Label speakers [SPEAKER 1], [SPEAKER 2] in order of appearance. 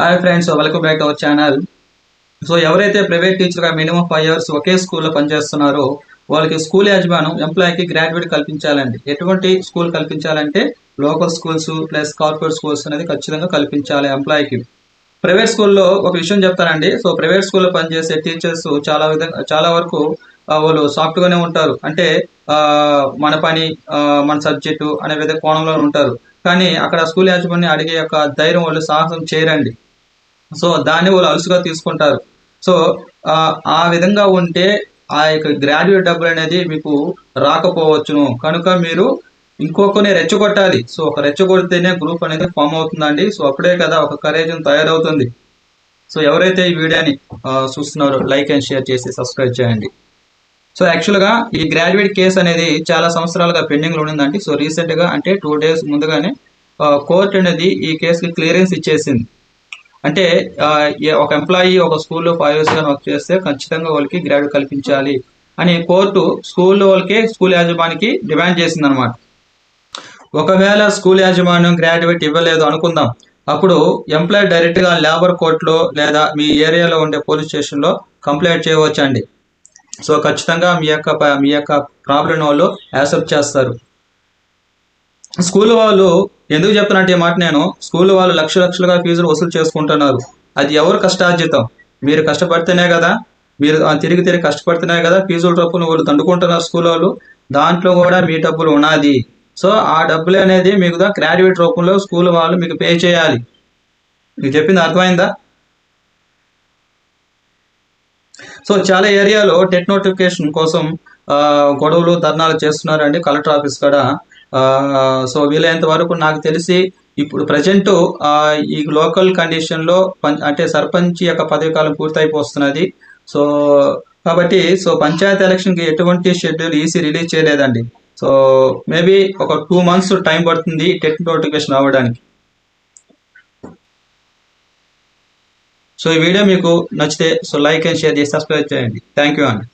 [SPEAKER 1] Hi friends, welcome back to our channel. So ఎవరైతే private టీచర్గా minimum 5 years ఒకే స్కూల్లో పనిచేస్తున్నారో వాళ్ళకి స్కూల్ యాజమాన్యం ఎంప్లాయీకి గ్రాడ్యుయేట్ కల్పించాలండి. ఎటువంటి స్కూల్ కల్పించాలంటే local schools plus corporate schools అనేది ఖచ్చితంగా కల్పించాలి ఎంప్లాయీకి. ప్రైవేట్ స్కూల్లో ఒక విషయం చెప్తానండి. సో ప్రైవేట్ స్కూల్లో పనిచేసే టీచర్స్ చాలా వరకు వాళ్ళు సాఫ్ట్గానే ఉంటారు. అంటే ఆ, మన పని మన సబ్జెక్టు అనే విధంగా కోణంలో ఉంటారు. కానీ అక్కడ స్కూల్ యాజమాన్యం అడిగే యొక్క ధైర్యం వాళ్ళు సాహసం చేయరండి. సో దాన్ని వాళ్ళు అలుసుగా తీసుకుంటారు. సో ఆ విధంగా ఉంటే ఆ యొక్క గ్రాడ్యుయేట్ డబ్బులు అనేది మీకు రాకపోవచ్చును. కనుక మీరు ఇంకొకరిని రెచ్చగొట్టాలి. సో ఒక రెచ్చగొడితేనే గ్రూప్ అనేది ఫామ్ అవుతుందండి. సో అప్పుడే కదా ఒక కరేజ్ తయారవుతుంది. సో ఎవరైతే ఈ వీడియోని చూస్తున్నారో లైక్ అండ్ షేర్ చేసి సబ్స్క్రైబ్ చేయండి. సో యాక్చువల్గా ఈ గ్రాడ్యుయేట్ కేసు అనేది చాలా సంవత్సరాలుగా పెండింగ్లో ఉండిందండి. సో రీసెంట్గా అంటే 2 days ముందుగానే కోర్టు అనేది ఈ కేసుకి క్లియరెన్స్ ఇచ్చేసింది. అంటే ఒక ఎంప్లాయీ ఒక స్కూల్లో 5 years వర్క్ చేస్తే ఖచ్చితంగా వాళ్ళకి గ్రాడ్యుయేట్ కల్పించాలి అని కోర్టు స్కూల్ యాజమానికి డిమాండ్ చేసింది అనమాట. ఒకవేళ స్కూల్ యాజమాన్యం గ్రాడ్యుయేట్ ఇవ్వలేదు అనుకుందాం, అప్పుడు ఎంప్లాయీ డైరెక్ట్గా లేబర్ కోర్టులో లేదా మీ ఏరియాలో ఉండే పోలీస్ స్టేషన్లో కంప్లైంట్ చేయవచ్చండి. సో ఖచ్చితంగా మీ యొక్క ప్రాబ్లం వాళ్ళు యాక్సెప్ట్ చేస్తారు. స్కూల్ వాళ్ళు ఎందుకు చెప్తున్నట్టు ఈ మాట, నేను స్కూల్ వాళ్ళు లక్షలుగా ఫీజులు వసూలు చేసుకుంటున్నారు. అది ఎవరు కష్టార్జితం? మీరు కష్టపడితేనే కదా, మీరు తిరిగి కష్టపడితేనే కదా ఫీజుల డబ్బులు వాళ్ళు దండుకుంటున్నారు స్కూల్ వాళ్ళు. దాంట్లో కూడా మీ డబ్బులు ఉన్నది. సో ఆ డబ్బులు అనేది మీకు గ్రాడ్యుయేట్ రూపంలో స్కూల్ వాళ్ళు మీకు పే చేయాలి. మీకు చెప్పింది అర్థమైందా? సో చాలా ఏరియాలో టెట్ నోటిఫికేషన్ కోసం గొడవలు ధర్నాలు చేస్తున్నారండి కలెక్టర్ ఆఫీస్ కాడ. సో వీలైనంత వరకు నాకు తెలిసి ఇప్పుడు ప్రజెంట్ ఈ లోకల్ కండిషన్లో అంటే సర్పంచ్ యొక్క పదవి కాలం పూర్తయిపోతున్నది. సో కాబట్టి పంచాయతీ ఎలక్షన్కి ఎటువంటి షెడ్యూల్ ఈసీ రిలీజ్ చేయలేదండి. సో మేబీ ఒక 2 months టైం పడుతుంది టెట్ నోటిఫికేషన్ అవ్వడానికి. సో ఈ వీడియో మీకు నచ్చితే లైక్ అండ్ షేర్ చేసి సబ్స్క్రైబ్ చేయండి. థ్యాంక్ యూ అండి.